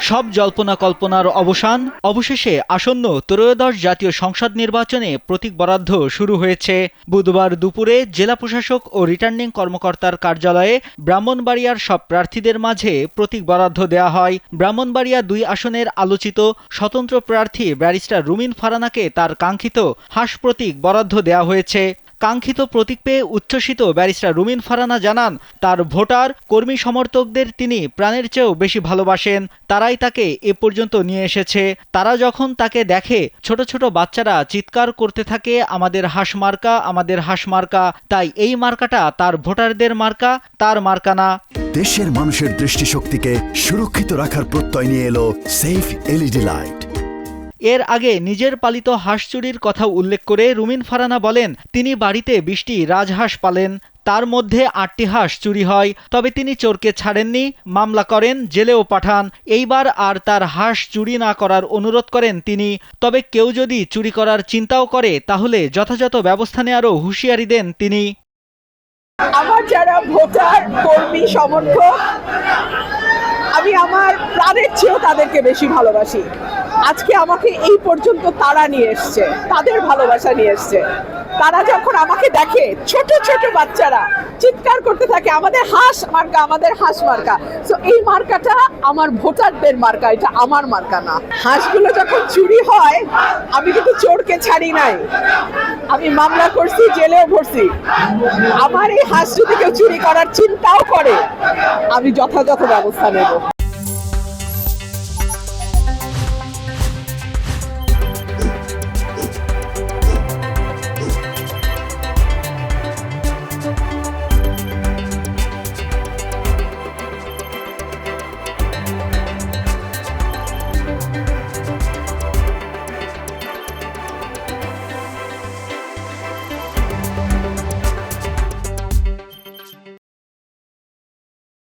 সব জল্পনা কল্পনার অবসান, অবশেষে আসন্ন ত্রয়োদশ জাতীয় সংসদ নির্বাচনে প্রতীক বরাদ্দ শুরু হয়েছে। বুধবার দুপুরে জেলা প্রশাসক ও রিটার্নিং কর্মকর্তার কার্যালয়ে ব্রাহ্মণবাড়িয়ার সব প্রার্থীদের মাঝে প্রতীক বরাদ্দ দেওয়া হয়। ব্রাহ্মণবাড়িয়া ২ আসনের আলোচিত স্বতন্ত্র প্রার্থী ব্যারিস্টার রুমিন ফারহানাকে তার কাঙ্ক্ষিত হাঁস প্রতীক বরাদ্দ দেওয়া হয়েছে। কাঙ্ক্ষিত প্রতীক পেয়ে উচ্ছ্বসিত ব্যারিস্টার রুমিন ফারহানা জানান, তার ভোটার কর্মী সমর্থকদের তিনি প্রাণের চেয়েও বেশি ভালোবাসেন। তারাই তাকে এ পর্যন্ত নিয়ে এসেছে। তারা যখন তাকে দেখে, ছোট ছোট বাচ্চারা চিৎকার করতে থাকে, আমাদের হাঁস মার্কা, আমাদের হাঁস মার্কা। তাই এই মার্কাটা তার ভোটারদের মার্কা, তার মার্কা না। দেশের মানুষের দৃষ্টিশক্তিকে সুরক্ষিত রাখার প্রত্যয় নিয়ে এলো সেফ এলইডি লাইট। এর আগে নিজের পালিত হাঁস চুরির কথা উল্লেখ করে রুমিন ফারহানা বলেন, তিনি বাড়িতে ২০টি রাজহাঁস পালেন, তার মধ্যে ৮টি হাঁস চুরি হয়। তবে তিনি চোরকে ছাড়েননি, মামলা করেন, জেলেও পাঠান। এইবার আর তার হাঁস চুরি না করার অনুরোধ করেন তিনি। তবে কেউ যদি চুরি করার চিন্তাও করে, তাহলে যথাযথ ব্যবস্থা নেওয়ারও হুঁশিয়ারি দেন তিনি। আমার যারা ভোটার কর্মী সমর্থক, আমি আমার প্রাণের চেয়েও তাদেরকে বেশি ভালোবাসি। আজকে আমাকে এই পর্যন্ত তারা নিয়ে এসছে, তাদের ভালোবাসা নিয়ে এসছে। তারা যখন আমাকে দেখে, ছোট ছোট বাচ্চারা চিৎকার করতে থাকে, আমাদের হাঁস মার্কা, আমাদের হাঁস মার্কা। তো এই মার্কাটা আমার ভোটারদের মার্কা, এটা আমার মার্কা না। হাঁসগুলো যখন চুরি হয়, আমি কিন্তু চোরকে ছাড়ি নাই, আমি মামলা করছি, জেলেও ভরছি। আমার এই হাঁস যদি কেউ চুরি করার চিন্তাও করে, আমি যথাযথ ব্যবস্থা নেব।